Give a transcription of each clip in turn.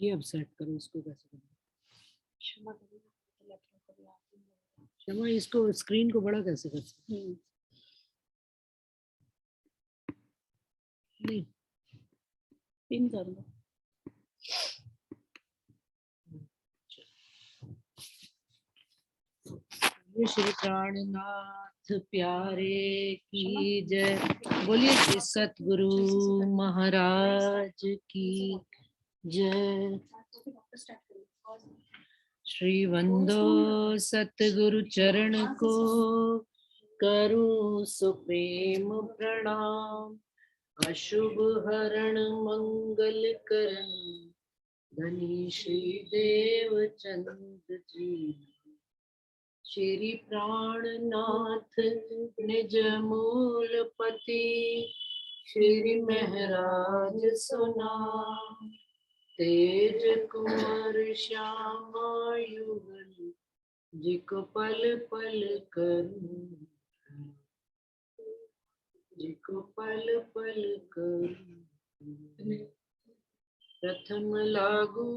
ये अब सेट करो इसको कैसे करना। क्षमा इसको स्क्रीन को बड़ा कैसे कर सकते नहीं पिन कर लो। श्री प्राणनाथ प्यारे की जय। बोलिए श्री सतगुरु महाराज की जय। श्री वंदो सतगुरु चरण को करूं सुप्रेम प्रणाम। अशुभ हरण मंगल करण धनी श्री देव चंद जी। श्री प्राणनाथ निज मूलपति श्री महराज सुना। तेज कुंवर श्यामा युगल जिको पल पल करूं। जिको पल पल करूं। प्रथम लागू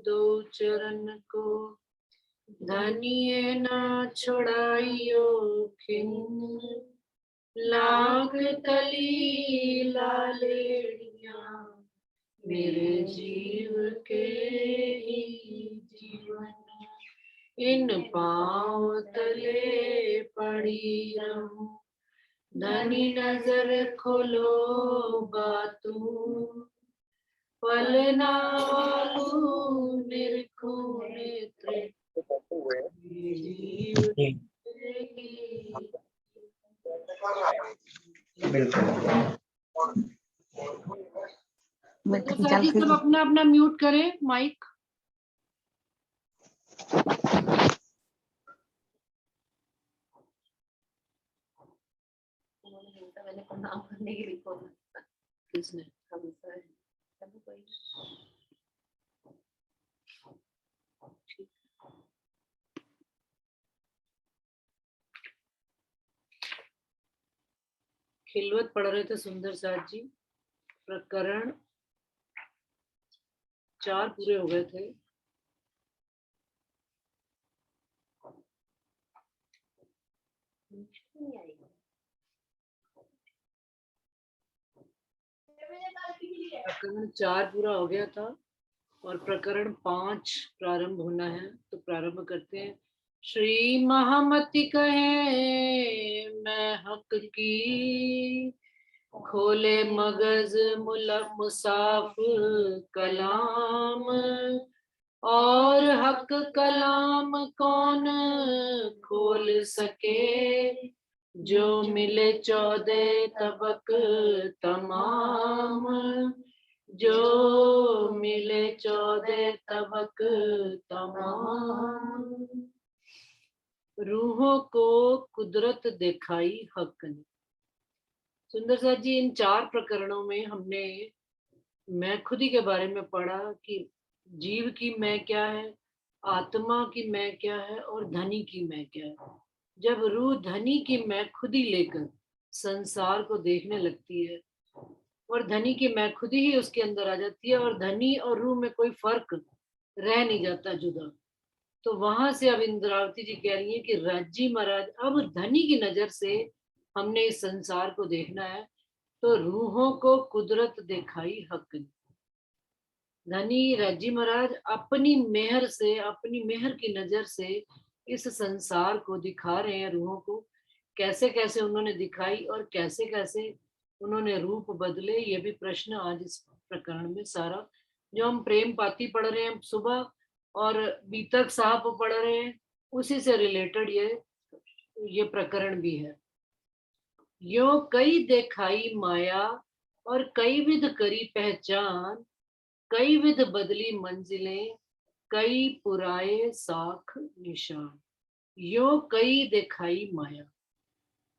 दो चरण को धनिये ना छोड़ाइयो खिन्न। लाख तली लालेड़िया मेरे जीव के ही जीवन। इन पाँव तले पड़ी रहूं। धनी नजर खोलो बातू पलना वालू निरखो नेत्र। सब अपना अपना म्यूट करें माइक। मैंने को नाम करने के लिए बोला। किसने? खिलवत पढ़ रहे थे सुंदर साथ जी। प्रकरण 4 पूरे हो गए थे। प्रकरण 4 पूरा हो गया था और प्रकरण 5 प्रारंभ होना है, तो प्रारंभ करते हैं। श्री महामति कहे मैं हक की खोले मगज मुसाफ कलाम। और हक कलाम कौन खोल सके जो मिले 14 तबक तमाम। जो मिले 14 तबक तमाम। रूहों को कुदरत दिखाई हक ने। सुंदर साथ जी, इन 4 प्रकरणों में हमने मैं खुदी के बारे में पढ़ा कि जीव की मैं क्या है, आत्मा की मैं क्या है और धनी की मैं क्या है। जब रूह धनी की मैं खुदी लेकर संसार को देखने लगती है और धनी की मैं खुदी ही उसके अंदर आ जाती है और धनी और रूह में कोई फर्क रह नहीं जाता जुदा, तो वहां से अब इंद्रावती जी कह रही है कि राज्जी महाराज अब धनी की नजर से हमने इस संसार को देखना है, तो रूहों को कुदरत दिखाई हक ने। धनी राज्जी महाराज अपनी मेहर से, अपनी मेहर की नजर से इस संसार को दिखा रहे हैं रूहों को। कैसे कैसे उन्होंने दिखाई और कैसे कैसे उन्होंने रूप बदले, ये भी प्रश्न आज इस प्रकरण में सारा जो हम प्रेम पाती पढ़ रहे हैं सुबह और बीतक साहब पढ़ रहे हैं उसी से रिलेटेड ये प्रकरण भी है। यो कई दिखाई माया और कई विध करी पहचान। कई विध बदली मंजिलें कई पुराए साख निशान। यो कई दिखाई माया।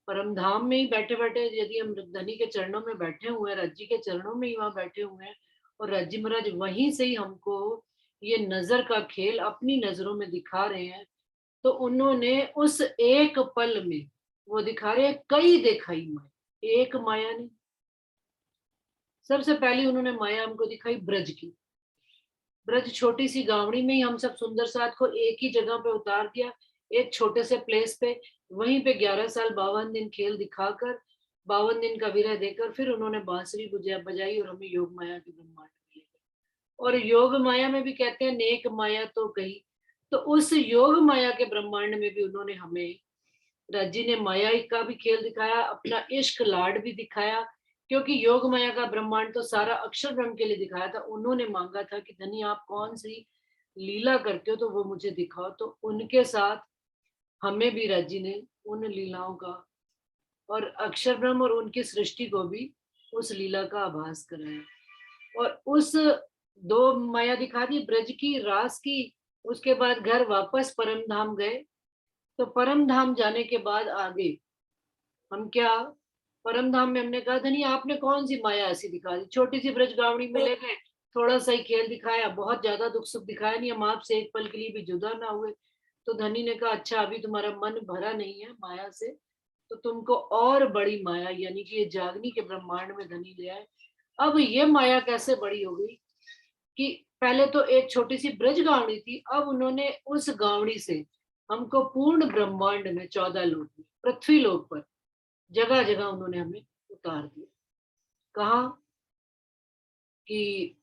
परमधाम में ही बैठे बैठे यदि हम धनी के चरणों में बैठे हुए हैं, राज्जी के चरणों में ही वहां बैठे हुए हैं और राज्जी महाराज वहीं से ही हमको ये नजर का खेल अपनी नजरों में दिखा रहे हैं, तो उन्होंने उस एक पल में वो दिखा रहे हैं कई दिखाई माया, एक माया नहीं। सबसे पहले उन्होंने माया हमको दिखाई ब्रज की। ब्रज छोटी सी गावड़ी में ही हम सब सुंदर साथ को एक ही जगह पे उतार दिया, एक छोटे से प्लेस पे। वहीं पे 11 साल 52 दिन खेल दिखाकर, 52 दिन का विरह देकर फिर उन्होंने बांसुरी बजाई और हमें योग माया के ब्रह्मांड में ले गए। और योग माया में भी कहते हैं नेक माया तो कही, तो उस योग माया के ब्रह्मांड में भी उन्होंने हमें, रज्जी ने माया का भी खेल दिखाया, अपना इश्क लाड भी दिखाया, क्योंकि योग माया का ब्रह्मांड तो सारा अक्षर ब्रह्म के लिए दिखाया था। उन्होंने मांगा था कि धनी आप कौन सी लीला करते हो तो वो मुझे दिखाओ, तो उनके साथ हमें भी रज्जी ने उन लीलाओं का और अक्षर ब्रह्म और उनकी सृष्टि को भी उस लीला का आभास कराया। और उस दो माया दिखा दी, ब्रज की, रास की, उसके बाद घर वापस परम धाम गए। तो परम धाम जाने के बाद आगे हम क्या, परम धाम में हमने कहा धनी आपने कौन सी माया ऐसी दिखा दी, छोटी सी ब्रज गावड़ी में ले गए, थोड़ा सा ही खेल दिखाया, बहुत ज्यादा दुख सुख दिखाया नहीं, हम आपसे एक पल के लिए भी जुदा ना हुए। तो धनी ने कहा अच्छा अभी तुम्हारा मन भरा नहीं है माया से, तो तुमको और बड़ी माया यानी कि ये जागनी के ब्रह्मांड में धनी ले आए। अब ये माया कैसे बड़ी हो गई कि पहले तो एक छोटी सी ब्रज गावड़ी थी, अब उन्होंने उस गावड़ी से हमको पूर्ण ब्रह्मांड में 14 लोक में, पृथ्वी लोक पर जगह जगह उन्होंने हमें उतार दिया। कहा कि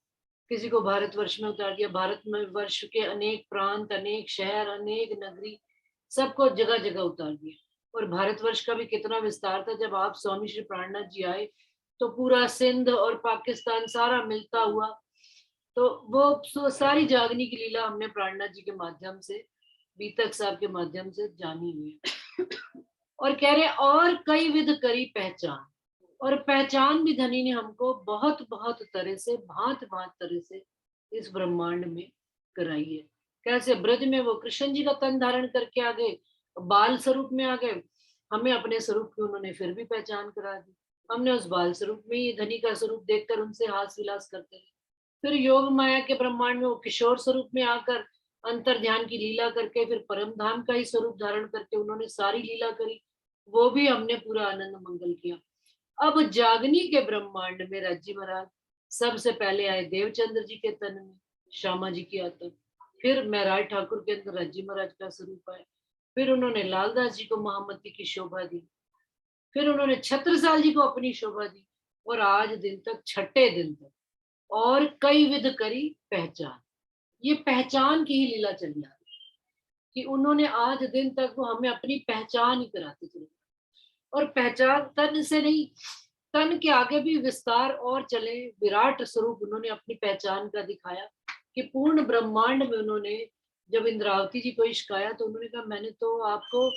किसी को भारतवर्ष में उतार दिया, भारत में वर्ष के अनेक प्रांत, अनेक शहर, अनेक नगरी, सबको जगह जगह उतार दिया। और भारतवर्ष का भी कितना विस्तार था, जब आप स्वामी श्री प्राणनाथ जी आए तो पूरा सिंध और पाकिस्तान सारा मिलता हुआ, तो वो सारी जागनी की लीला हमने प्राणनाथ जी के माध्यम से, बीतक साहब के माध्यम से जानी हुई है। और कह रहे और कई विध करी पहचान, और पहचान भी धनी ने हमको बहुत बहुत तरह से, भांत भांत तरह से इस ब्रह्मांड में कराई है। कैसे, ब्रज में वो कृष्ण जी का तन धारण करके आ गए, बाल स्वरूप में आ गए, हमें अपने स्वरूप की उन्होंने फिर भी पहचान करा दी। हमने उस बाल स्वरूप में ही धनी का स्वरूप देखकर उनसे हास विलास करते रहे। फिर योग माया के ब्रह्मांड में वो किशोर स्वरूप में आकर अंतर ध्यान की लीला करके फिर परम धाम का ही स्वरूप धारण करके उन्होंने सारी लीला करी, वो भी हमने पूरा आनंद मंगल किया। अब जागनी के ब्रह्मांड में राज्य महाराज सबसे पहले आए देवचंद्र जी के तन में, श्यामा जी की आत्मा, फिर महराज ठाकुर के अंदर राज्य महाराज का स्वरूप आए, फिर उन्होंने लालदास जी को महामती की शोभा दी, फिर उन्होंने छत्रसाल जी को अपनी शोभा दी, और आज दिन तक, छठे दिन तक और कई विध करी पहचान। ये पहचान की ही लीला चली आ रही कि उन्होंने आज दिन तक वो हमें अपनी पहचान ही कराते चले, और पहचान तन से नहीं, तन के आगे भी विस्तार और चले, विराट स्वरूप उन्होंने अपनी पहचान का दिखाया कि पूर्ण ब्रह्मांड में उन्होंने, जब इंद्रावती जी को इश्क आया तो उन्होंने कहा मैंने तो आपको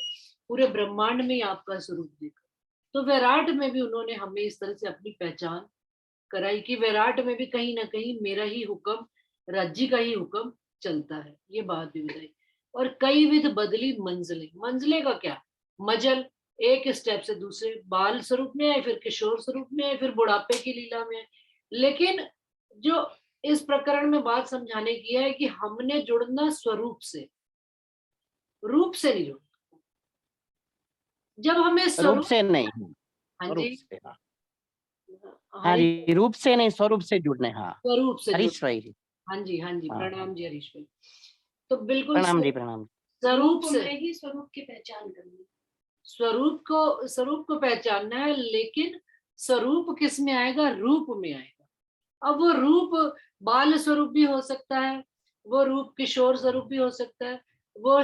पूरे ब्रह्मांड में ही आपका स्वरूप देखा। तो विराट में भी उन्होंने हमें इस तरह से अपनी पहचान कराई कि विराट में भी कहीं ना कहीं मेरा ही हुक्म, राज्य का ही हुक्म चलता है, ये बात भी बताई। और कई विध बदली मंजिलें, मंजिलें का क्या, मजल, एक स्टेप से दूसरे, बाल स्वरूप में आए, फिर किशोर स्वरूप में आए, फिर बुढ़ापे की लीला में आए। लेकिन जो इस प्रकरण में बात समझाने की है कि हमने जुड़ना स्वरूप से, रूप से नहीं जुड़ना। जब हमें रूप स्वरूप से नहीं, हाँ स्वरूप जी, से, हाँ हाँ हरी जी, रूप से नहीं स्वरूप से जुड़ने, हाँ स्वरूप से हरीश जुड़ना। भाई जी, हाँ जी हाँ जी, हाँ प्रणाम जी हरीश भाई। तो बिल्कुल प्रणाम जी, प्रणाम। स्वरूप से ही स्वरूप की पहचान करनी, स्वरूप को पहचानना है, लेकिन स्वरूप किस में आएगा, रूप में आएगा। अब वो रूप बाल स्वरूप भी हो सकता है, वो रूप किशोर स्वरूप भी हो सकता है, वो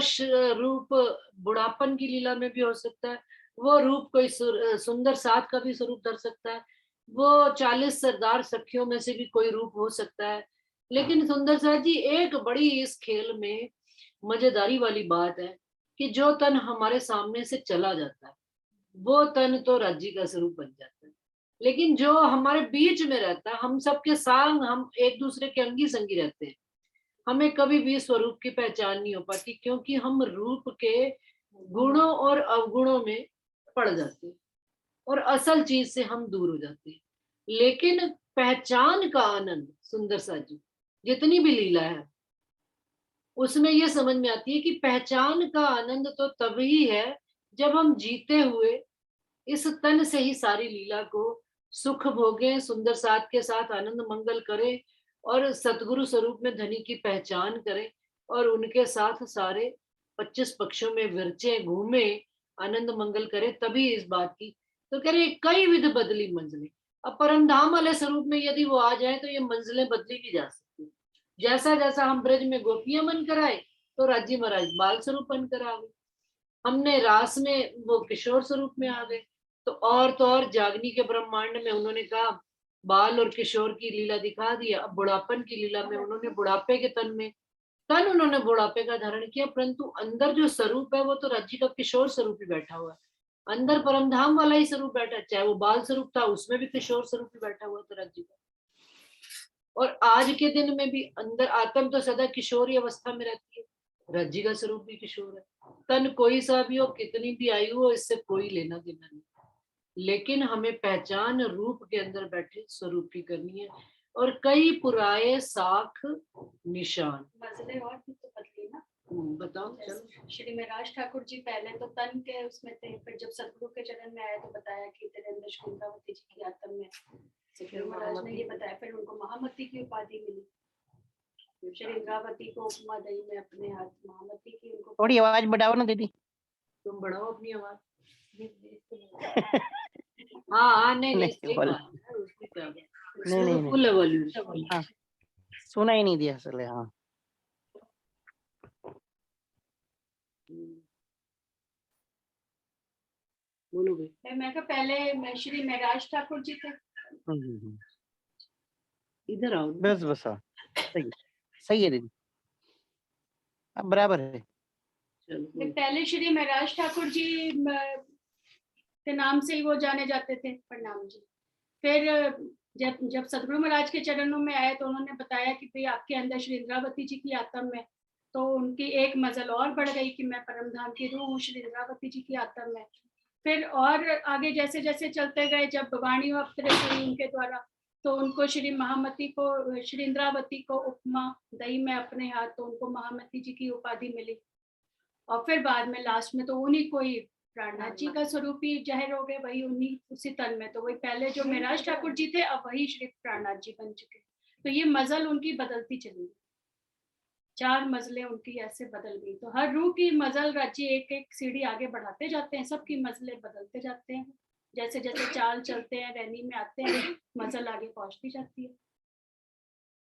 रूप बुढ़ापन की लीला में भी हो सकता है, वो रूप कोई सुंदर साथ का भी स्वरूप धर सकता है, वो 40 सरदार सखियों में से भी कोई रूप हो सकता है। लेकिन सुंदर साथ जी एक बड़ी इस खेल में मजेदारी वाली बात है कि जो तन हमारे सामने से चला जाता है वो तन तो राज्य का स्वरूप बन जाता है, लेकिन जो हमारे बीच में रहता है, हम सबके संग, हम एक दूसरे के अंगी संगी रहते हैं, हमें कभी भी स्वरूप की पहचान नहीं हो पाती, क्योंकि हम रूप के गुणों और अवगुणों में पड़ जाते हैं और असल चीज से हम दूर हो जाते हैं। लेकिन पहचान का आनंद, सुंदर सा जी, जितनी भी लीला है उसमें ये समझ में आती है कि पहचान का आनंद तो तभी है जब हम जीते हुए इस तन से ही सारी लीला को सुख भोगें, सुंदर साथ के साथ आनंद मंगल करें, और सतगुरु स्वरूप में धनी की पहचान करें और उनके साथ सारे 25 पक्षों में विरचे घूमे, आनंद मंगल करे, तभी इस बात की। तो कह रहे कई विध बदली मंजिलें। अब परम धाम वाले स्वरूप में यदि वो आ जाए तो ये मंजिलें बदली भी जा सकती। जैसा जैसा हम ब्रज में गोपियां बन कर आए तो राजी महाराज बाल स्वरूप बनकर आ गए, हमने रास में वो किशोर स्वरूप में आ गए। तो और जागनी के ब्रह्मांड में उन्होंने कहा बाल और किशोर की लीला दिखा दी। अब बुढ़ापन की लीला में उन्होंने बुढ़ापे के तन उन्होंने बुढ़ापे का धारण किया, परंतु अंदर जो स्वरूप है वो तो राज्य का किशोर स्वरूप ही बैठा हुआ है। अंदर परमधाम वाला ही स्वरूप बैठा है, चाहे वो बाल स्वरूप था उसमें भी किशोर स्वरूप ही बैठा हुआ था राज्य का। और आज के दिन में भी अंदर आत्म तो सदा किशोरी अवस्था में रहती है, राज्य का स्वरूप भी किशोर है। तन कोई सा भी हो, कितनी भी आयु हो, इससे कोई लेना देना नहीं, लेकिन हमें पहचान रूप के अंदर बैठे स्वरूप की करनी है। और कई पुराए साख निशान। मसले और भी तो बदली ना। बताओ चलो। श्री महाराज ठाकुर जी पहले तो तन के उसमें थे, फिर जब सतगुरु के चरण में आए तो बताया कि तेरे अंदर श्री इंद्रावती जी की आत्म में, फिर महाराज ने ये बताया, फिर उनको महामती की उपाधि मिली। श्री इंद्रावती को उपमा दई में अपने हाथ, महामती की उनको। थोड़ी आवाज बढ़ाओ ना दीदी। तुम बढ़ाओ अपनी आवाज। हाँ नहीं नहीं सही बोल। बात है, उसकी क्या बात है, नहीं नहीं फुल वॉल्यूम। हाँ, सुना ही नहीं दिया असल। हाँ बोलो भाई। मैं कहा पहले मैं श्री महाराज ठाकुर जी थे। इधर आओ। बस बस हाँ, सही सही है दीदी, अब बराबर है। चलो पहले श्री महाराज ठाकुर जी के नाम से ही वो जाने जाते थे, प्रणाम जी। फिर जब सतगुरु महाराज के चरणों में आए तो उन्होंने बताया कि भाई आपके अंदर श्री इंद्रावती जी की आत्म में, तो उनकी एक मजल और बढ़ गई कि मैं परम धाम की रूह हूँ, श्री इंद्रावती जी की आत्म में। फिर और आगे जैसे जैसे चलते गए, जब वाणी अवतरित हुई उनके द्वारा, तो उनको श्री महामती को, श्री इंद्रावती को उपमा दई में अपने हाथ, तो उनको महामती जी की उपाधि मिली। और फिर बाद में लास्ट में तो उन्हीं को ही प्राणनाथ जी का स्वरूप ही जाहिर हो गए, वही उन्हीं उसी तन में। तो वही पहले जो महाराज ठाकुर जी थे, अब वही श्री प्राणनाथ जी बन चुके। तो ये मजल उनकी बदलती चली, 4 मजलें उनकी ऐसे बदल गई। तो हर रूह की मजल राज्य एक एक सीढ़ी आगे बढ़ाते जाते हैं, सबकी मजलें बदलते जाते हैं, जैसे जैसे चाल चलते हैं, रैनी में आते हैं, मजल आगे पहुंचती जाती है।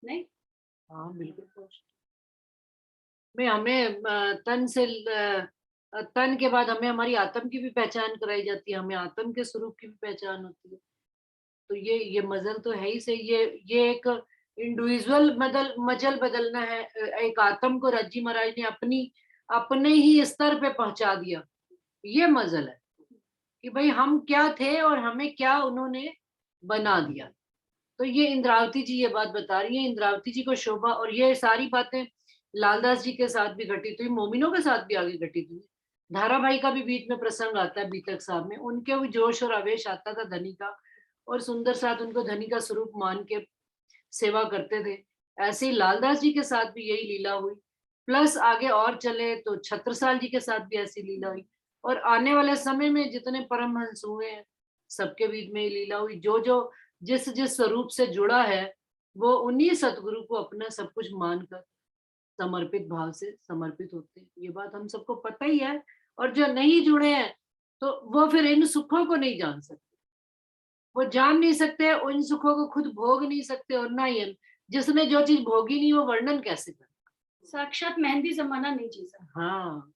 नहीं हाँ बिल्कुल पहुंचती। में हमें तन से तन के बाद हमें हमारी आत्म की भी पहचान कराई जाती है, हमें आत्म के स्वरूप की भी पहचान होती है। तो ये मजल तो है ही सही। ये एक इंडिविजुअल मजल बदलना है। एक आत्म को राज्य महाराज ने अपने ही स्तर पे पहुंचा दिया, ये मजल है कि भाई हम क्या थे और हमें क्या उन्होंने बना दिया। तो ये इंद्रावती जी ये बात बता रही है, इंद्रावती जी को शोभा। और ये सारी बातें लालदास जी के साथ भी घटित हुई, मोमिनों के साथ भी आगे घटित हुई। धाराभाई का भी बीच में प्रसंग आता है बीतक साहब में, उनके भी जोश और आवेश आता था धनी का, और सुंदर साथ उनको धनी का स्वरूप मान के सेवा करते थे। ऐसे ही लालदास जी के साथ भी यही लीला हुई। प्लस आगे और चले तो छत्रसाल जी के साथ भी ऐसी लीला हुई, और आने वाले समय में जितने परमहंस हुए हैं सबके बीच में ये लीला हुई। जो जो जिस जिस स्वरूप से जुड़ा है वो उन्हीं सतगुरु को अपना सब कुछ मानकर समर्पित भाव से समर्पित होते हैं। ये बात हम सबको पता ही है। और जो नहीं जुड़े हैं तो वो फिर इन सुखों को नहीं जान सकते, वो जान नहीं सकते, उन सुखों को खुद भोग नहीं सकते। और ना ही जिसने जो चीज भोगी नहीं वो वर्णन कैसे करे। साक्षात मेहंदी जमाना नहीं जी सकता। हाँ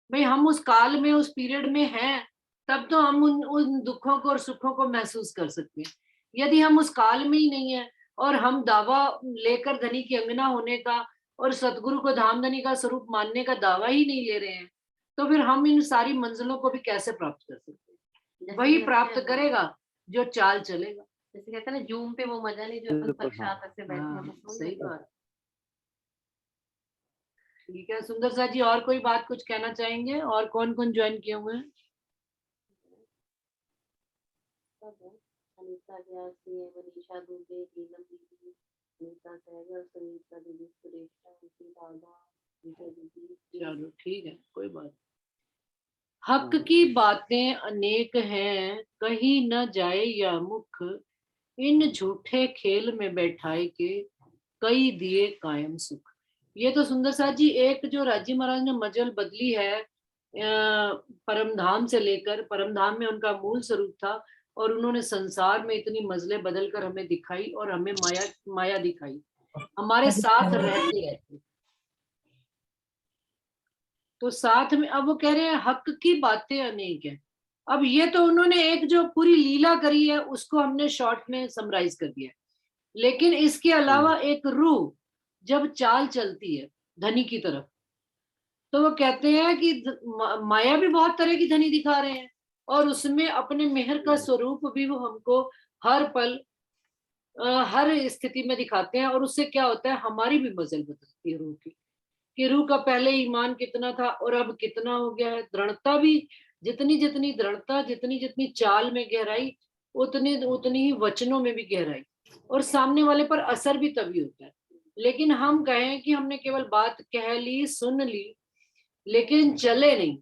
भाई हम उस काल में उस पीरियड में हैं, तब तो हम उन दुखों को और सुखों को महसूस कर सकते हैं। यदि हम उस काल में ही नहीं है और हम दावा लेकर धनी की अंगना होने का और सतगुरु को धामधनी का स्वरूप मानने का दावा ही नहीं ले रहे हैं, तो फिर हम इन सारी मंजिलों को भी कैसे प्राप्त कर सकते हैं। वही प्राप्त करेगा जो चाल चलेगा। जैसे कहते हैं ना, जूम पे वो मजा नहीं जो अपन साक्षात ऐसे बैठे हैं, बस वही सही है। बात। ठीक है सुंदर सा जी, और कोई बात कुछ कहना चाहेंगे? और कौन कौन ज्वाइन किए हुए हैं? अनीता व्यासी है, मनीषा दुबे, नीलम दीदी, अनीता सहगल, सुनीता दीदी, सुरेशा, उनकी दादा, विजय दीदी। चलो ठीक है, कोई बात। हक की बातें अनेक हैं, कही न जाए या मुख, इन झूठे खेल में बैठाए के कई दिए कायम सुख। ये तो सुंदर साथ जी एक जो राजी महाराज ने मजल बदली है परमधाम से लेकर, परमधाम में उनका मूल स्वरूप था और उन्होंने संसार में इतनी मजलें बदल कर हमें दिखाई और हमें माया माया दिखाई, हमारे साथ रहते रहते। तो साथ में अब वो कह रहे हैं हक की बातें अनेक है। अब ये तो उन्होंने एक जो पूरी लीला करी है उसको हमने शॉर्ट में समराइज कर दिया है, लेकिन इसके अलावा एक रूह जब चाल चलती है धनी की तरफ, तो वो कहते हैं कि माया भी बहुत तरह की धनी दिखा रहे हैं और उसमें अपने मेहर का स्वरूप भी वो हमको हर पल हर स्थिति में दिखाते हैं। और उससे क्या होता है, हमारी भी मजल बदलती है रूह की, कि रूह का पहले ईमान कितना था और अब कितना हो गया है। दृढ़ता भी जितनी जितनी दृढ़ता, जितनी जितनी चाल में गहराई, उतनी उतनी ही वचनों में भी गहराई, और सामने वाले पर असर भी तभी होता है। लेकिन हम कहें कि हमने केवल बात कह ली, सुन ली, लेकिन चले नहीं,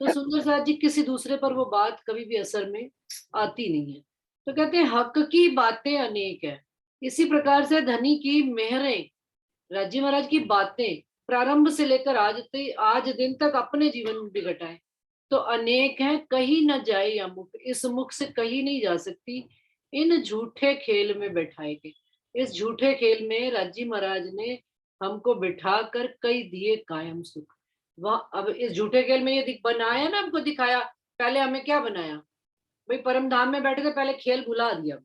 तो सुंदर साथ जी किसी दूसरे पर वो बात कभी भी असर में आती नहीं है। तो कहते हैं हक की बातें अनेक है, इसी प्रकार से धनी की मेहरें, राजी महाराज की बातें प्रारंभ से लेकर आज दिन तक अपने जीवन में भी घटाए तो अनेक हैं, कहीं न जाए या मुख, इस मुख से कहीं नहीं जा सकती इन झूठे खेल में बैठाए के। इस झूठे खेल में राजी महाराज ने हमको बिठा कर कई दिए कायम सुख। वह अब इस झूठे खेल में ये बनाया ना, हमको दिखाया। पहले हमें क्या बनाया भाई, परम धाम में बैठ के पहले खेल भुला दिया।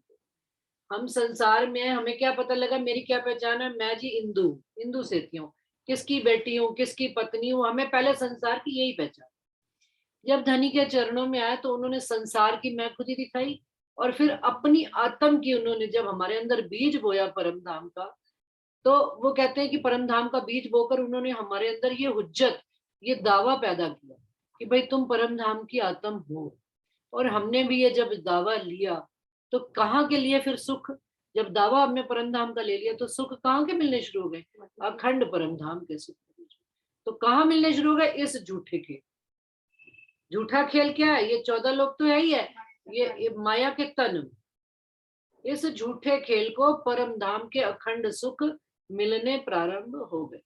हम संसार में, हमें क्या पता लगा, मेरी क्या पहचान है, मैं जी हिंदू, हिंदू से थी हूँ, किसकी बेटी हूँ, किसकी पत्नी हूँ, हमें पहले संसार की यही पहचान। जब धनी के चरणों में आया तो उन्होंने संसार की मैं खुद ही दिखाई, और फिर अपनी आत्म की उन्होंने जब हमारे अंदर बीज बोया परम धाम का, तो वो कहते हैं कि परम धाम का बीज बोकर उन्होंने हमारे अंदर ये हुज्जत, ये दावा पैदा किया कि भाई तुम परम धाम की आत्म हो। और हमने भी ये जब दावा लिया तो कहाँ के लिए फिर सुख, जब दावा हमने परम धाम का ले लिया तो सुख कहाँ के मिलने शुरू हो गए, अखंड परम धाम के सुख। तो कहाँ मिलने शुरू हो गए, इस झूठे के। झूठा खेल क्या है, ये 14 लोग तो है ही है, ये माया के तन। इस झूठे खेल को परम धाम के अखंड सुख मिलने प्रारंभ हो गए।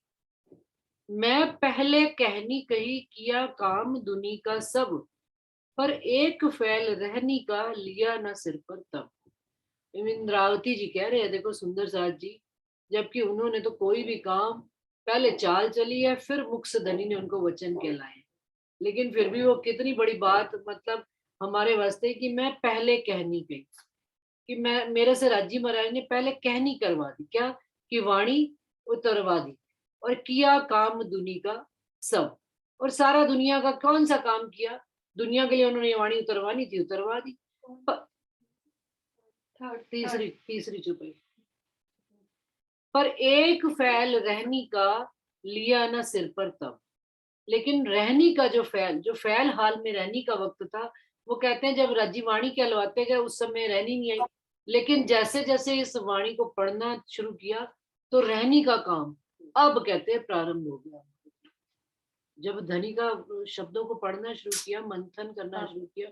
मैं पहले कहनी कही किया काम दुनी का सब, पर एक फैल रहनी का लिया न सिर पर तब। इंद्रावती जी कह रहे हैं, देखो सुंदर साथ जी, जबकि उन्होंने तो कोई भी काम, पहले चाल चली है, फिर मुख से धनी ने उनको वचन कहलाए, लेकिन फिर भी वो कितनी बड़ी बात, मतलब हमारे वास्ते, कि मैं पहले कहनी गई, कि मैं, मेरे से राजी महाराज ने पहले कहनी करवा दी, क्या कि वाणी उतरवा दी, और किया काम दुनी का सब। और सारा दुनिया का कौन सा काम किया, दुनिया के लिए उन्होंने ये वाणी उतरवानी थी, उतरवा दी। तीसरी तीसरी चुपई, पर एक फैल रहनी का लिया ना सिर पर तब। लेकिन रहनी का जो फैल हाल में रहनी का वक्त था, वो कहते हैं जब राजी वाणी कहलवाते गए उस समय रहनी नहीं आई, लेकिन जैसे जैसे इस वाणी को पढ़ना शुरू किया तो रहनी का काम अब कहते हैं प्रारंभ हो गया। जब धनी का शब्दों को पढ़ना शुरू किया, मंथन करना शुरू किया,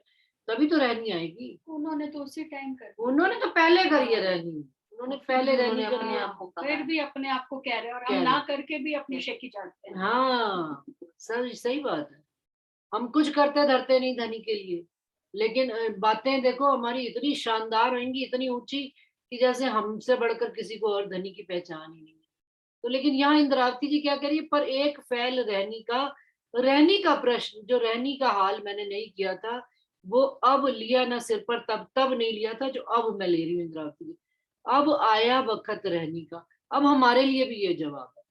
तभी तो रहनी आएगी। उन्होंने तो उसी टाइम कर, उन्होंने तो पहले करी है रहनी, उन्होंने पहले रहनी अपने आप को कहा। फिर भी अपने आप को कह रहे हैं, और कह हम रहे। ना करके भी अपनी शेकी चाटते हैं। हाँ सही बात है, हम कुछ करते धरते नहीं धनी के लिए, लेकिन बातें देखो हमारी इतनी शानदार होंगी, इतनी ऊंची, कि जैसे हमसे बढ़कर किसी को और धनी की पहचान ही नहीं है। तो लेकिन यहाँ इंद्रावती जी क्या करिए, पर एक फैल रहनी का प्रश्न, जो रहनी का हाल मैंने नहीं किया था, वो अब लिया ना सिर पर तब नहीं लिया था, जो अब मैं ले रही हूँ इंद्रावती जी। अब आया वक्त रहनी का, अब हमारे लिए भी ये जवाब है,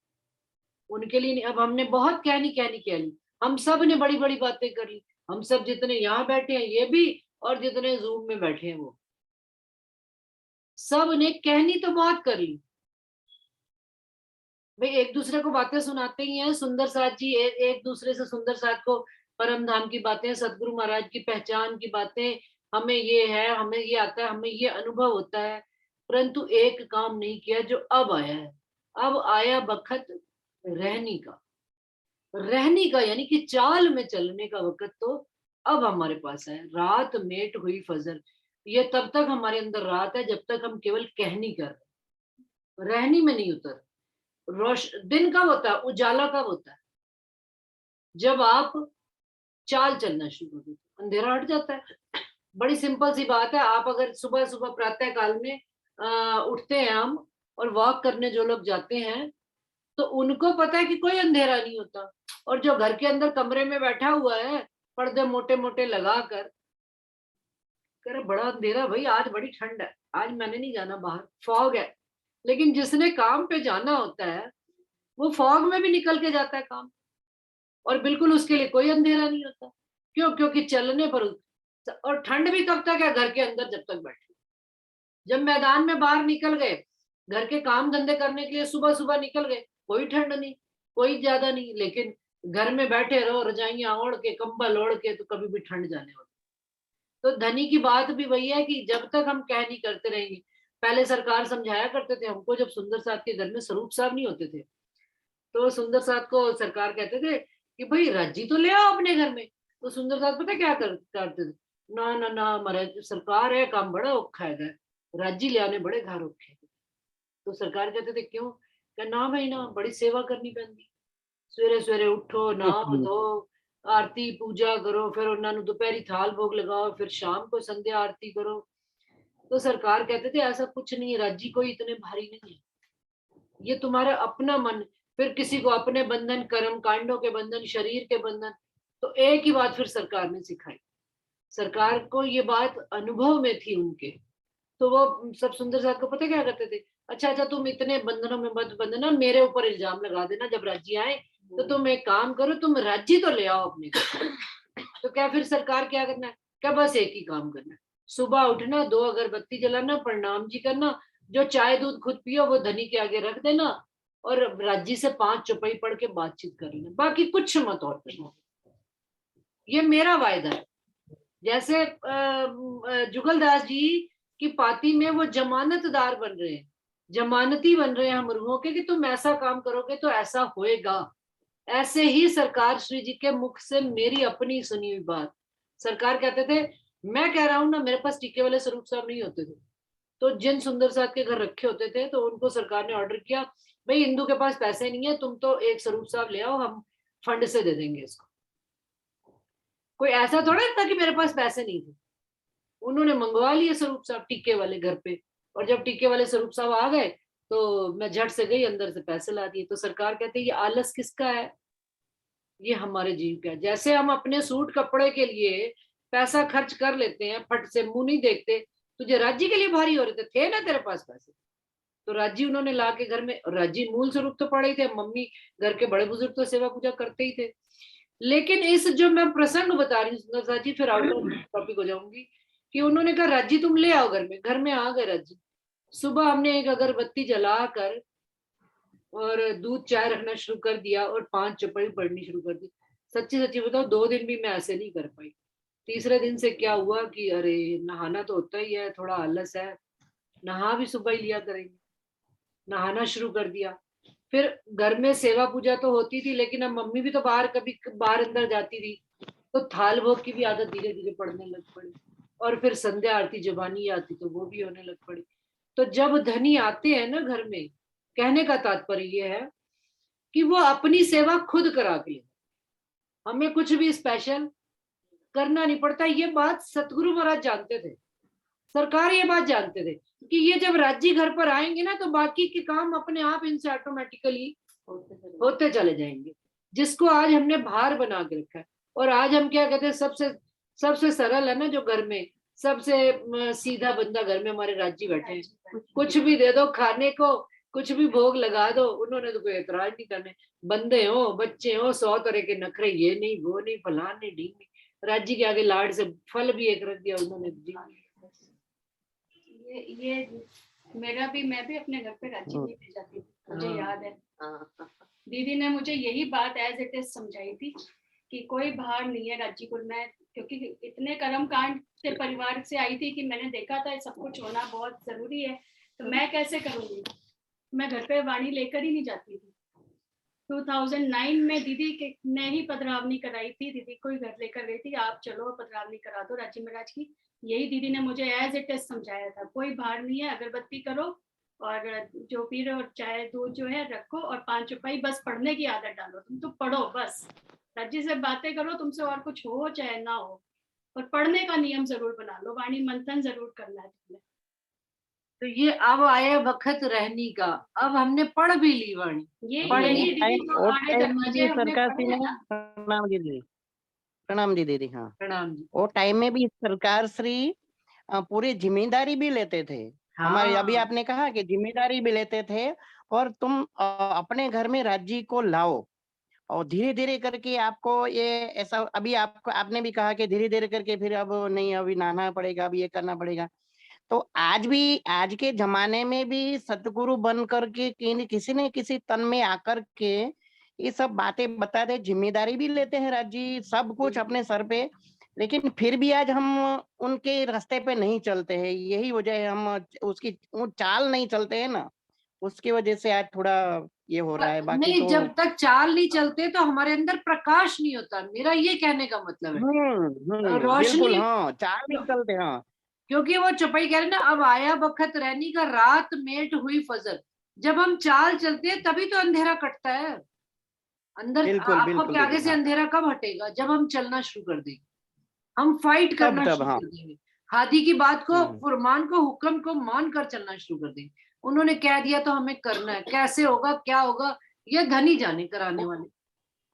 उनके लिए नहीं। अब हमने बहुत कहनी कह ली, हम सब ने बड़ी बड़ी बातें कर ली, हम सब जितने यहाँ बैठे हैं ये भी, और जितने जूम में बैठे हैं वो सब ने कहनी तो बहुत कर ली। भाई एक दूसरे को बातें सुनाते ही हैं, सुंदर साथ जी एक दूसरे से, सुंदर साथ को परम धाम की बातें, सतगुरु महाराज की पहचान की बातें, हमें ये है, हमें ये आता है, हमें ये अनुभव होता है, परंतु एक काम नहीं किया जो अब आया है। अब आया वक्त रहनी का यानी कि चाल में चलने का वक्त तो अब हमारे पास है। रात मेट हुई फजर, ये तब तक हमारे अंदर रात है जब तक हम केवल कहनी कर रहे, रहनी में नहीं उतर। दिन कब होता है, उजाला कब होता है, जब आप चाल चलना शुरू कर देते, अंधेरा हट जाता है। बड़ी सिंपल सी बात है, आप अगर सुबह सुबह प्रातः काल में उठते हैं हम, और वॉक करने जो लोग जाते हैं, तो उनको पता है कि कोई अंधेरा नहीं होता। और जो घर के अंदर कमरे में बैठा हुआ है, पर्दे मोटे मोटे लगाकर, कह रहे बड़ा अंधेरा भाई, आज बड़ी ठंड है, आज मैंने नहीं जाना बाहर, फॉग है। लेकिन जिसने काम पे जाना होता है, वो फॉग में भी निकल के जाता है काम, और बिल्कुल उसके लिए कोई अंधेरा नहीं होता। क्यों? क्योंकि चलने पर। और ठंड भी कब तक है? घर के अंदर जब तक बैठे। जब मैदान में बाहर निकल गए, घर के काम धंधे करने के लिए सुबह सुबह निकल गए, कोई ठंड नहीं, कोई ज्यादा नहीं। लेकिन घर में बैठे रहो, रजाइयां ओढ़ के, कंबल ओढ़ के, तो कभी भी ठंड जाने वाली। तो धनी की बात भी वही है कि जब तक हम कह नहीं करते रहेंगे। पहले सरकार समझाया करते थे हमको, जब सुंदर साहब के घर में स्वरूप साहब नहीं होते थे, तो सुंदर साहब को सरकार कहते थे कि भाई राज्जी तो ले आओ अपने घर में। तो सुंदर साहब पता क्या करते थे, ना ना ना महाराज, सरकार है, काम बड़ा औखा है, राज्जी ले आने बड़े घर औखे। तो सरकार कहते थे क्यों? क्या ना भाई ना, बड़ी सेवा करनी पैंदी, सवेरे सवेरे उठो, नहा धो, आरती पूजा करो, फिर उन्होंने दोपहरी थाल भोग लगाओ, फिर शाम को संध्या आरती करो। तो सरकार कहते थे ऐसा कुछ नहीं है, राज्जी कोई इतने भारी नहीं है, ये तुम्हारा अपना मन। फिर किसी को अपने बंधन, कर्म कांडों के बंधन, शरीर के बंधन। तो एक ही बात फिर सरकार ने सिखाई, सरकार को ये बात अनुभव में थी उनके। तो वो सब सुंदर साहब को पता क्या करते थे, अच्छा अच्छा तुम इतने बंधनों में मत बंधना, मेरे ऊपर इल्जाम लगा देना जब राज्य आए, तो तुम एक काम करो, तुम राज्य तो ले आओ अपने घर। तो क्या फिर सरकार क्या करना है? क्या बस एक ही काम करना है, सुबह उठना, 2 अगरबत्ती जलाना, प्रणाम जी करना, जो चाय दूध खुद पियो वो धनी के आगे रख देना, और राज्य से 5 चौपाई पढ़ के बातचीत कर लेना, बाकी कुछ मत और करना। ये मेरा वायदा है। जैसे जुगलदास जी की पार्टी में वो जमानतदार बन रहे हैं, जमानती बन रहे हैं हम रूहों के, कि तुम ऐसा काम करोगे तो ऐसा होएगा। ऐसे ही सरकार श्री जी के मुख से मेरी अपनी सुनी हुई बात, सरकार कहते थे, मैं कह रहा हूं ना, मेरे पास टीके वाले स्वरूप साहब नहीं होते थे, तो जिन सुंदर साहब के घर रखे होते थे, तो उनको सरकार ने ऑर्डर किया, भाई इंदू के पास पैसे नहीं है, तुम तो एक स्वरूप साहब ले आओ, हम फंड से दे देंगे इसको। कोई ऐसा थोड़ा था कि मेरे पास पैसे नहीं थे, उन्होंने मंगवा लिए स्वरूप साहब टीके वाले घर पे। और जब टीके वाले स्वरूप साहब आ गए, तो मैं झट से गई, अंदर से पैसे ला दिए। तो सरकार कहते ये आलस किसका है? ये हमारे जीव का है। जैसे हम अपने सूट कपड़े के लिए पैसा खर्च कर लेते हैं, फट से मुंह नहीं देखते, तुझे राज्य के लिए भारी हो रहे थे ना तेरे पास पैसे, तो राज्य उन्होंने ला के घर में, राज्य मूल स्वरूप तो पड़े ही थे, मम्मी घर के बड़े बुजुर्ग तो सेवा पूजा करते ही थे। लेकिन इस जो मैं प्रसंग बता रही हूँ राज्य, फिर आउट ऑफ टॉपिक हो जाऊंगी, कि उन्होंने कहा राज्य तुम ले आओ घर में। घर में आ गए राज्य, सुबह हमने एक अगरबत्ती जलाकर और दूध चाय रखना शुरू कर दिया, और 5 चौपाई पढ़नी शुरू कर दी। सच्ची सच्ची बताओ, 2 दिन भी मैं ऐसे नहीं कर पाई। तीसरे दिन से क्या हुआ कि अरे नहाना तो होता ही है, थोड़ा आलस है, नहा भी सुबह ही लिया करेंगे, नहाना शुरू कर दिया। फिर घर में सेवा पूजा तो होती थी, लेकिन अब मम्मी भी तो बाहर, कभी बाहर अंदर जाती थी, तो थाल भोग की भी आदत धीरे धीरे पड़ने लग पड़ी। और फिर संध्या आरती जबानी आती तो वो भी होने लग पड़ी। तो जब धनी आते हैं ना घर में, कहने का तात्पर्य ये है कि वो अपनी सेवा खुद करा के ले, हमें कुछ भी स्पेशल करना नहीं पड़ता। ये बात सतगुरु महाराज जानते थे, सरकार ये बात जानते थे कि ये जब राज्य घर पर आएंगे ना, तो बाकी के काम अपने आप इनसे ऑटोमेटिकली होते चले जाएंगे, जिसको आज हमने भार बना के रखा है। और आज हम क्या कहते हैं, सबसे सबसे सरल है ना जो घर में, सबसे सीधा बंदा घर में हमारे राज्य बैठे हैं, कुछ भी दे दो खाने को, कुछ भी भोग लगा दो, उन्होंने तो कोई एतराज नहीं करने। बंदे हो, बच्चे हो, 100 तरह के नखरे, ये नहीं वो नहीं, फलान नहीं ढींग नहीं, राज्य के आगे लाड से फल भी एक रख दिया उन्होंने। ये मेरा भी, मैं भी अपने घर पे राज्य नहीं ले जाती थी, मुझे याद है दीदी ने मुझे यही बात एज इट इज समझाई थी कि कोई भार नहीं है राज्य को। मैं क्योंकि इतने कर्म कांड से परिवार से आई थी कि मैंने देखा था सब कुछ होना बहुत जरूरी है, तो मैं कैसे करूंगी। मैं घर पे वाणी लेकर ही नहीं जाती थी। 2009 में दीदी ने ही पधरावनी कराई थी, दीदी को ही घर लेकर गई थी, आप चलो पधरावनी करा दो राज्य महाराज की। यही दीदी ने मुझे एज ए टेस्ट समझाया था, कोई भार नहीं है, अगरबत्ती करो और जो पी रहे हो चाहे दूध जो है रखो और 5 चौपाई बस पढ़ने की आदत डालो, तुम तो पढ़ो बस, रज्जी से बातें करो, तुमसे और कुछ हो चाहे ना हो, और पढ़ने का नियम जरूर बना लो, वाणी मंथन जरूर करना है तुमने। तो ये अब आया वक्त रहनी का, अब हमने पढ़ भी ली वाणी। ये पढ़ यही ली। दीदी जो आड़े दरवाजे हमने सरकार पढ़े श्री हैं ने ना, प्रणाम जी दीदी, प्रणाम जी दीदी। हाँ, प्रणाम जी। वो टाइम में भी सरकार श्री पूरी जिम्मेदारी भी लेते थे। हमारे अभी हाँ, आपने कहा कि जिम्मेदारी भी लेते थे, और तुम अपने घर में राज्य को लाओ, और धीरे धीरे करके आपको ये ऐसा, अभी आपको आपने भी कहा कि धीरे धीरे करके फिर अब नहीं, अभी नहाना पड़ेगा, अभी ये करना पड़ेगा। तो आज भी, आज के जमाने में भी सतगुरु बन करके किसी न किसी तन में आकर के ये सब बातें बताते, जिम्मेदारी भी लेते हैं राजी, सब कुछ अपने सर पे, लेकिन फिर भी आज हम उनके रास्ते पे नहीं चलते हैं। यही वजह है, हम उसकी वो चाल नहीं चलते हैं ना, उसकी वजह से आज थोड़ा ये हो रहा है, बाकी नहीं, तो जब तक चाल नहीं चलते तो हमारे अंदर प्रकाश नहीं होता, मेरा ये कहने का मतलब है। बिल्कुल, रोशनी, हाँ, चाल नहीं चलते। हाँ, क्योंकि वो चौपाई कह रहे ना, अब आया वक्त रहनी का, रात मेट हुई फजर। जब हम चाल चलते हैं तभी तो अंधेरा कटता है अंदर। बिल्कुल आंखों बिल्कुल के आगे दीदी। से हाँ, अंधेरा कब हटेगा? जब हम चलना शुरू कर देंगे, हम फाइट तब करना तब शुरू हाँ। कर देंगे, हादी की बात को, हम्म। फुरमान को, हुक्म को मान कर चलना शुरू कर देंगे। उन्होंने कह दिया तो हमें करना है, कैसे होगा क्या होगा ये धनी जाने कराने वाले,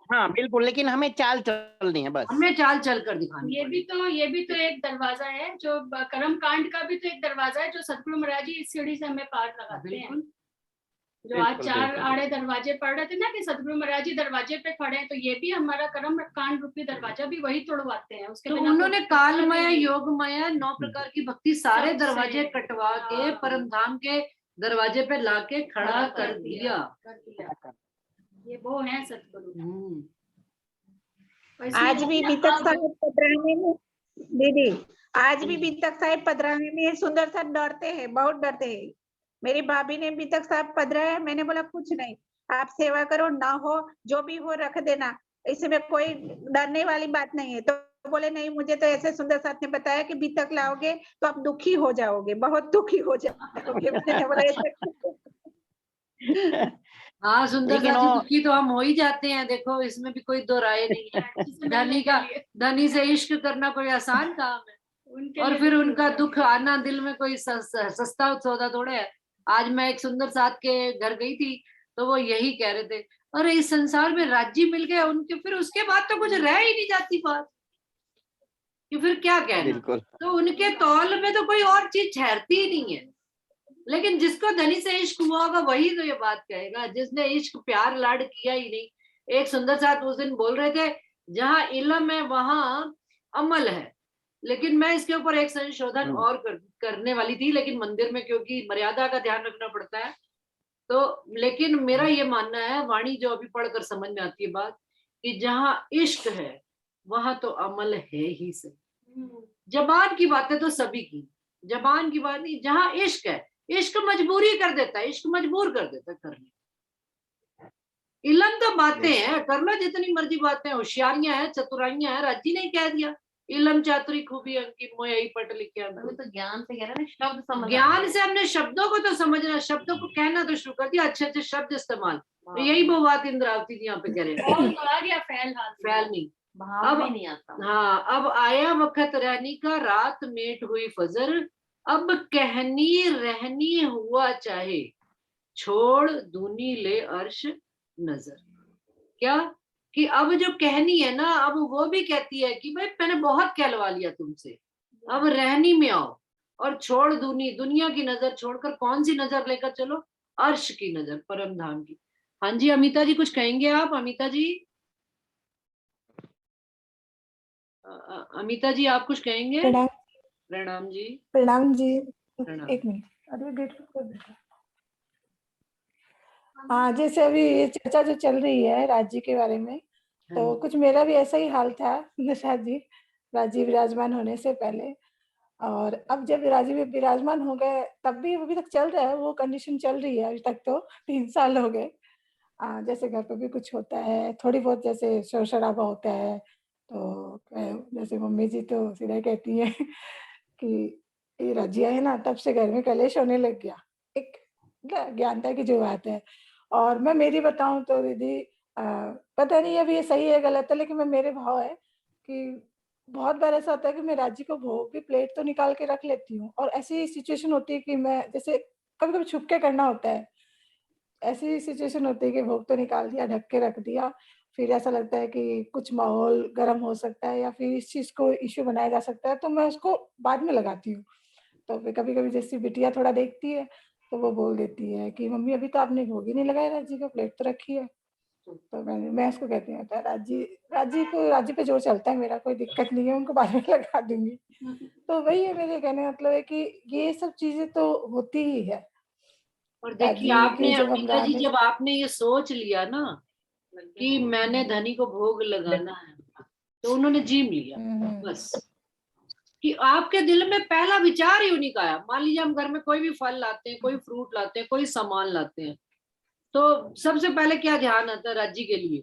हाँ बिल्कुल, लेकिन हमें चाल चलनी है बस। हमें चाल चल कर दिखानी ये भी पड़ेगी। तो ये भी तो एक दरवाजा है, जो कर्म कांड का भी तो एक दरवाजा है, जो सतगुरु महाराज जी इस सीढ़ी से हमें पार लगाते हैं। बिल्कुल। जो आज बिल्कुल 4 बिल्कुल आड़े दरवाजे पढ़ रहे थे ना कि सतगुरु महाराज जी दरवाजे पे खड़े हैं, तो ये भी हमारा कर्म कांड रूपी दरवाजा भी वही तोड़वाते हैं, उसके तो बिना उन्होंने तो कालमय, नहीं। योगमय, 9 प्रकार की भक्ति, सारे सबसे, दरवाजे कटवा के हाँ। परम धाम के दरवाजे पे लाके खड़ा कर दिया। ये वो है सतगुरु। हम्म। और इसलिए आज भी देखिए, बीतक अब साहेब पधराने में, दीदी आज भी बीतक साहेब पधराने में सुंदर साहब डरते हैं, बहुत डरते हैं। मेरी भाभी ने बीतक साहब पधराया, मैंने बोला कुछ नहीं, आप सेवा करो, ना हो जो भी हो रख देना, इसमें कोई डरने वाली बात नहीं है। तो बोले नहीं, मुझे तो ऐसे सुंदर साहब ने बताया कि बीतक लाओगे तो आप दुखी हो जाओगे, बहुत दुखी हो जाओगे। मैंने बोला हाँ, सुंदर लेकिन सा जी, वो दुखी तो हम हो ही जाते हैं, देखो इसमें भी कोई दो राय नहीं है। धनी का, धनी से इश्क करना कोई आसान काम है, उनके और लिए फिर दुखी उनका हो दुख जाएंगे। आना दिल में कोई सस्ता सौदा थोड़े है। आज मैं एक सुंदर साथ के घर गई थी, तो वो यही कह रहे थे, अरे इस संसार में राज्य मिल गया उनके, फिर उसके बाद तो कुछ रह ही नहीं जाती बात, कि फिर क्या कहना। बिल्कुल तो उनके तौल में तो कोई और चीज ठहरती ही नहीं है। लेकिन जिसको धनी से इश्क हुआ होगा वही तो ये बात कहेगा, जिसने इश्क प्यार लाड किया ही नहीं। एक सुंदर साथ उस दिन बोल रहे थे, जहां इल्म है वहां अमल है। लेकिन मैं इसके ऊपर एक संशोधन और करने वाली थी, लेकिन मंदिर में क्योंकि मर्यादा का ध्यान रखना पड़ता है, तो लेकिन मेरा ये मानना है, वाणी जो अभी पढ़कर समझ में आती है बात, कि जहां इश्क है वहां तो अमल है ही सही। जबान की बातें तो सभी की, जबान की बात नहीं, जहां इश्क है, इश्क मजबूरी कर देता है, इश्क मजबूर कर देता है करने। इलम तो बातें हैं, कर लो जितनी मर्जी बातें, होशियारियां हैं, चतुराइयां हैं, राजी ने कह दिया इलम चातुरी खूबी अंकित मोह यही पढ़ लिखे हम। अभी तो ज्ञान से कह रहे हैं ना, शब्द समझ ज्ञान से हमने शब्दों को तो समझना, शब्दों को कहना तो शुरू कर दिया, अच्छे अच्छे शब्द इस्तेमाल। तो यही वो बात इंद्रावती जी यहाँ पे कह रहे हैं, और तो आ गया फैल हाल में। फैल नहीं। भाव अब भी नहीं आता। हाँ, अब आया वक्त रहनी का, रात मेट हुई फजर, अब कहनी रहनी हुआ चाहे, छोड़ दूनी ले अर्श नजर। क्या कि अब जो कहनी है ना, अब वो भी कहती है कि भाई मैंने बहुत कहलवा लिया तुमसे, अब रहनी में आओ, और छोड़ दूनी, दुनिया की नजर छोड़कर कौन सी नजर लेकर चलो? अर्श की नजर, परम धाम की। हाँ जी, अमिता जी कुछ कहेंगे आप? अमिता जी, अमिता जी आप कुछ कहेंगे? प्रणाम। प्रणाम जी। प्रणाम जी। प्रणाम। एक मिनट, अरे गेट कर दो। हाँ, जैसे अभी ये चर्चा जो चल रही है राज्य के बारे में, तो कुछ मेरा भी ऐसा ही हाल था निषाद जी, राज्य विराजमान होने से पहले। और अब जब राज्य में विराजमान हो गए, तब भी अभी तक चल रहा है, वो कंडीशन चल रही है अभी तक, तो 3 साल हो गए। जैसे घर पे भी कुछ होता है, थोड़ी बहुत जैसे शोर शराबा होता है, तो जैसे मम्मी जी तो सीधा कहती है कि ये राज्य है ना, तब से घर में कलेश होने लग गया। एक ज्ञानता की जो बात है। और मैं मेरी बताऊँ तो दीदी पता नहीं अब ये सही है गलत है, लेकिन मैं मेरे भाव है कि बहुत बार ऐसा होता है कि मैं राज्य को भोग की प्लेट तो निकाल के रख लेती हूँ, और ऐसी सिचुएशन होती है कि मैं जैसे कभी-कभी छुप के करना होता है। ऐसी सिचुएशन होती है कि भोग तो निकाल दिया, ढक के रख दिया, फिर ऐसा लगता है कि कुछ माहौल गर्म हो सकता है या फिर इस चीज़ को इश्यू बनाया जा सकता है, तो मैं उसको बाद में लगाती हूँ। तो फिर कभी-कभी जैसे बिटिया थोड़ा देखती है, तो वो बोल देती है कि मम्मी अभी तो आपने भोग ही नहीं लगाया राज्य को, प्लेट तो रखी है। तो मैं उसको कहती हूँ बेटा राज्य पे जोर चलता है मेरा, कोई दिक्कत नहीं है, उनको बाद में लगा दूँगी। तो वही है मेरे कहने का मतलब है कि ये सब चीज़ें तो होती ही है। और देखिए राज्य की आपने जब हम अम्बिका जी, रात जब आपने ये सोच लिया ना कि मैंने धनी को भोग लगाना है, तो उन्होंने जीम लिया बस। कि आपके दिल में पहला विचार ही उन्हीं का आया। मान लीजिए हम घर में कोई भी फल लाते हैं, कोई फ्रूट लाते हैं, कोई सामान लाते हैं, तो सबसे पहले क्या ध्यान आता है राज्य के लिए,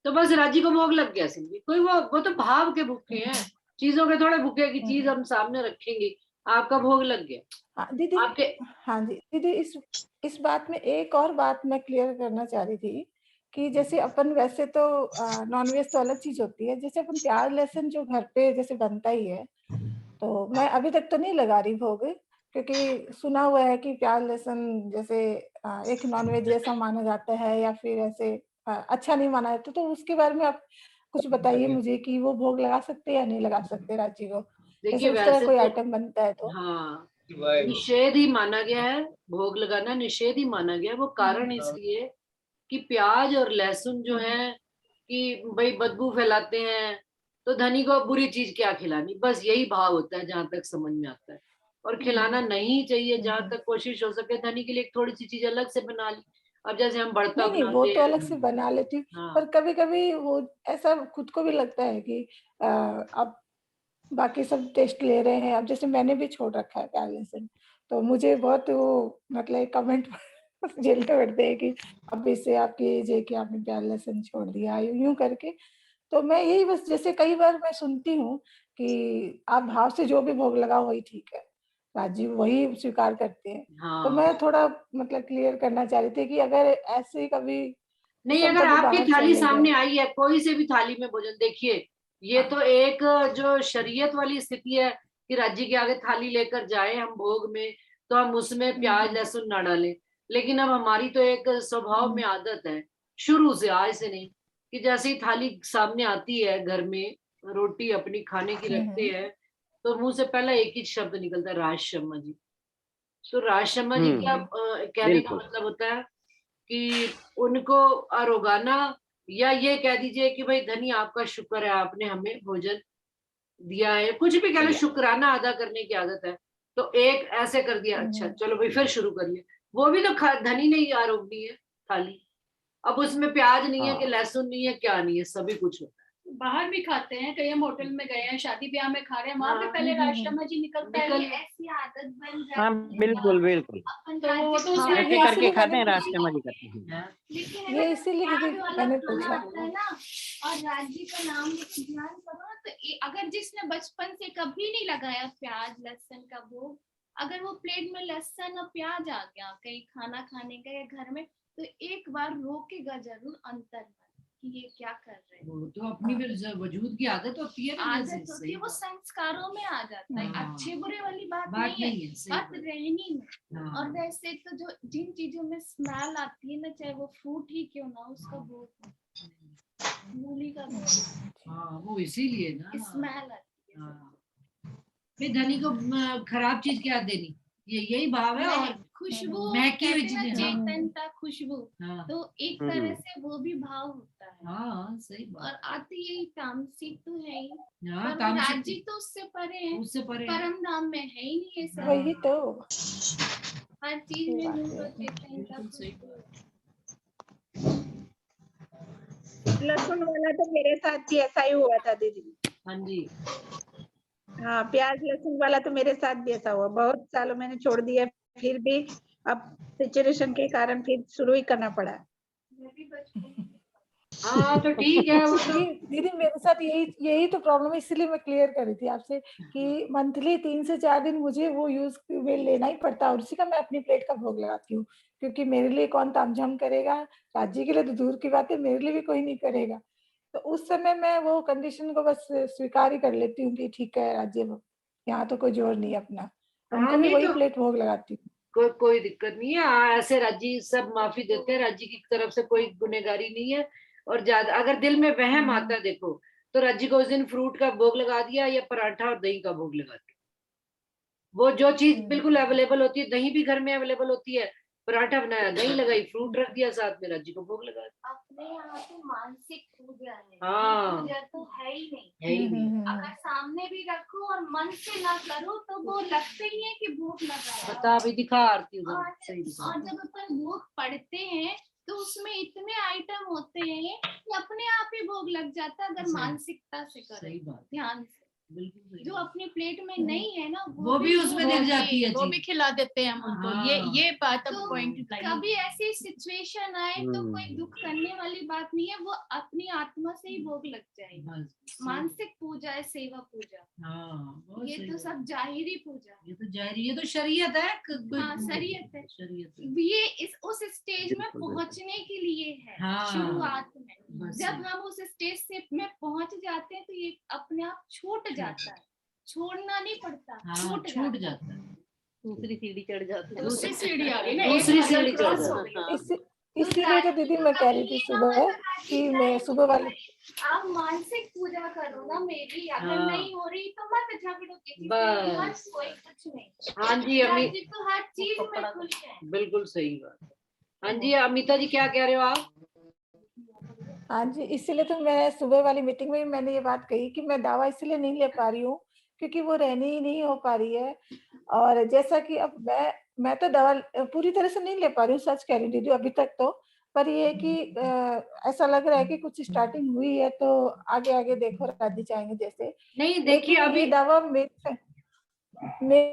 तो बस राज्य को भोग लग गया। सिंधी कोई वो तो भाव के भूखे हैं, चीजों के थोड़े भूखे की चीज हम सामने रखेंगे। आपका भोग लग गया हाँ, दीदी आपके। हाँ जी, दीदी इस बात में एक और बात मैं क्लियर करना चाह रही थी कि जैसे अपन वैसे तो नॉनवेज तो अलग चीज़ होती है, जैसे अपन प्याज़ लहसुन जो घर पे जैसे बनता ही है, तो मैं अभी तक तो नहीं लगा रही भोग, क्योंकि सुना हुआ है कि प्याज़ लहसुन जैसे एक नॉनवेज जैसा माना जाता है या फिर ऐसे अच्छा नहीं माना जाता, तो उसके बारे में आप कुछ बताइए मुझे कि वो भोग लगा सकते हैं या नहीं लगा सकते राज्य को? जैसे देखिए उस तरह वैसे कोई तो आइटम बनता है तो? हाँ, निषेध ही माना गया है, भोग लगाना निषेध ही माना गया है। वो कारण इसलिए कि प्याज और लहसुन जो है कि भाई बदबू फैलाते हैं, तो धनी को बुरी चीज क्या खिलानी, बस यही भाव होता है जहां तक समझ में आता है। और खिलाना नहीं चाहिए, जहां तक कोशिश हो सके धनी के लिए एक थोड़ी सी चीज अलग से बना ली। अब जैसे हम भरता नहीं, वो बनाते तो हैं। अलग से बना लेती हूँ, पर हाँ कभी-कभी वो ऐसा खुद को भी लगता है कि अब बाकी सब टेस्ट ले रहे हैं, अब जैसे मैंने भी छोड़ रखा है प्याज़ लहसुन, तो मुझे बहुत वो मतलब कमेंट झेलने पड़ते हैं कि अब इससे आप कीजिए कि आपने प्याज़ लहसुन छोड़ दिया, यूँ करके। तो मैं यही बस जैसे कई बार मैं सुनती हूँ कि आप भाव से जो भी भोग लगाओ वही ठीक है, राज़ी वही स्वीकार करते हैं। तो हाँ। मैं थोड़ा मतलब क्लियर करना चाह रही थी कि अगर ऐसे कभी नहीं, सब अगर कभी आपकी बाहर थाली चले गए सामने आई है, कोई से भी थाली में भोजन, देखिए ये तो एक जो शरीयत वाली स्थिति है कि राज्य के आगे थाली लेकर जाए हम भोग में, तो हम उसमें प्याज लहसुन ना डालें। लेकिन अब हमारी तो एक स्वभाव में आदत है, शुरू से, आज से नहीं, कि जैसे ही थाली सामने आती है घर में, रोटी अपनी खाने की रखते हैं, तो मुंह से पहला एक ही शब्द निकलता है, राज शर्मा जी। तो राज शर्मा जी क्या कहने का बिल्कुल। मतलब होता है कि उनको रोगाना, या ये कह दीजिए कि भाई धनी आपका शुक्र है, आपने हमें भोजन दिया है, कुछ भी कह लो, दिया। शुक्राना अदा करने की आदत है। तो एक ऐसे कर दिया, अच्छा चलो भाई फिर शुरू करिए। वो भी तो धनी ने ही आरोपनी है थाली। अब उसमें प्याज नहीं है कि हाँ, लहसुन नहीं है, क्या नहीं है, सभी कुछ होता बाहर भी खाते हैं, कहीं हम होटल में गए हैं, शादी ब्याह में खा रहे हैं, वहां पे हाँ, पहले राजशर्मा जी निकलता है। निकल ये ऐसी आदत बन हाँ, जाती है बिल्कुल, बिल्कुल। अपन तो वो तो उसमें ऐसे ये करके इसीलिए खाते मैंने हैं, पूछा, राष्ट्रपति जी करते हैं। है। लेकिन है ये ना, इसीलिए प्याज दीदी वाला मैंने खाना पूछा। आता है ना, और राज्य का नाम लेके ध्यान करो ना, तो अगर जिसने बचपन से कभी नहीं लगाया प्याज लहसुन का भोग, अगर वो प्लेट में लहसुन और प्याज आ गया कहीं खाना खाने का या घर में, तो एक बार रोकेगा जरूर अंतर में कि ये क्या कर रहे हैं। वो तो अपनी फिर वजूद की आदत होती है ना, आदत जैसे होती सही है, वो बात। संस्कारों में आ जाता है, हाँ। अच्छे बुरे वाली बात बात नहीं है, नहीं है, सही बात बात। रहनी में। हाँ। और वैसे तो जो जिन चीजों में स्मेल आती है ना, चाहे वो फ्रूट ही क्यों ना, उसका भोग मूली का भोग हाँ, वो इसीलिए ना। स्मेल आती है। हाँ। भाई धनी को खराब चीज क्या देनी, ये यही भाव है। और खुशबू महकी हुई कहते हैं ना, चीजें, हाँ। चेतनता खुशबू, हाँ तो एक तरह से वो भी भाव होता है। हाँ, सही और बात। आती यही तामसिक तो है ही, हाँ, पर तामसिक राज्य तो उससे परे है, उससे परे है। परम धाम में है ही नहीं ये सब। वही तो हर चीज ये में बात हूँ है। तो चेतनता बिल्कुल सही खुशबू बात। लहसुन वाला तो मेरे साथ भी ऐसा ही हुआ था दीदी। हाँ जी। हाँ, प्याज लहसुन वाला तो मेरे साथ भी ऐसा हुआ, बहुत सालों मैंने छोड़ दिया, फिर भी अब सिचुएशन के कारण फिर शुरू ही करना पड़ा। मैं भी बचपन हाँ तो ठीक है वो तो क्योंकि दीदी मेरे साथ यही तो प्रॉब्लम है, इसलिए मैं क्लियर कर रही थी आपसे कि मंथली 3 से 4 दिन मुझे वो यूज में लेना ही पड़ता है और उसी का मैं अपनी प्लेट का भोग लगाती हूँ, क्योंकि मेरे लिए कौन तामझाम करेगा, राज्य के लिए तो दूर की बात है, मेरे लिए भी कोई नहीं करेगा। तो उस समय मैं वो कंडीशन को बस स्वीकार ही कर लेती हूँ कि ठीक है राज्य, यहाँ तो कोई जोर नहीं है अपना, उनको हाँ भी नहीं वही तो प्लेट भोग लगाती हूँ। कोई दिक्कत नहीं है। हाँ ऐसे राज्य सब माफी देते हैं, राज्य की तरफ से कोई गुनहगारी नहीं है। और ज्यादा अगर दिल में वहम आता है देखो, तो राज्य को उस दिन फ्रूट का भोग लगा दिया या पराठा और दही का भोग लगा दिया। वो जो चीज बिल्कुल अवेलेबल होती है, दही भी घर में अवेलेबल होती है, पराठा बनाया, दही लगाई, फ्रूट रख दिया साथ में, राज्य को भोग लगा दिया। अपने यहाँ तो मानसिक पूजा है, हाँ। पूजा तो है ही नहीं। है ही नहीं। अगर सामने भी रखो और मन से ना करो तो वो लगते ही है कि भूख लगा है। बता अभी दिखा आरती उधर, और सही दिखा। और जब अपन भोग पढ़ते हैं तो उसमें इतने आइटम होते हैं कि अपने आप ही भोग लग जाता है, अगर सही। मानसिकता से करें, सही बात, ध्यान से। बिल्कुल सही जो बात। अपनी प्लेट में नहीं है ना वो भी उसमें दिख जाती है वो चीज। भी खिला देते हैं हम उनको। हाँ। ये बात अब तो पॉइंट कभी ऐसी सिचुएशन आए तो कोई दुख करने वाली बात नहीं है, वो अपनी आत्मा से ही भोग लग जाएगा। बस मानसिक पूजा है, सेवा पूजा, हाँ बहुत ये सही तो बात। सब जाहिरी पूजा है। ये तो जाहिर, ये तो शरीयत है। हाँ, शरीयत है। शरीयत है। ये उस स्टेज में पहुंचने के लिए है। हाँ। शुरुआत में बस जब हम उस स्टेज से में पहुंच जाते हैं तो ये अपने आप छूट जाता है, छोड़ना नहीं पड़ता, हाँ, छूट छूट जाता है। जाता है। दूसरी सीढ़ी चढ़ जाती है। दूसरी सीढ़ी आ गई ना, दूसरी एक सीढ़ी level चढ़ cross हो जाती गई। इसी इसीलिए तो दीदी मैं कह रही थी सुबह कि मैं सुबह वाली आप मानसिक पूजा करो ना मेरी, अगर हाँ। नहीं हो रही तो मत झगड़ो किसी से, बस। मत कोई कुछ नहीं। हाँ जी अमी, राज्य तो हर चीज में खुश है। बिल्कुल सही बात है। हाँ जी अमिता जी क्या कह रहे हो आप? हाँ जी, इसीलिए तो मैं सुबह वाली मीटिंग में भी मैंने ये बात कही कि मैं दावा इसलिए नहीं ले पा रही हूँ क्योंकि वो रहनी ही नहीं हो पा रही है। और जैसा कि अब मैं तो दवा पूरी तरह से नहीं ले पा रही हूँ, सच कह रही हूँ दीदी अभी तक तो। पर ये है कि ऐसा लग रहा है कि कुछ स्टार्टिंग हुई है, तो आगे आगे देखो राज्य चाहेंगे जैसे। नहीं देखिए लेकिन अभी ये दावा मेरे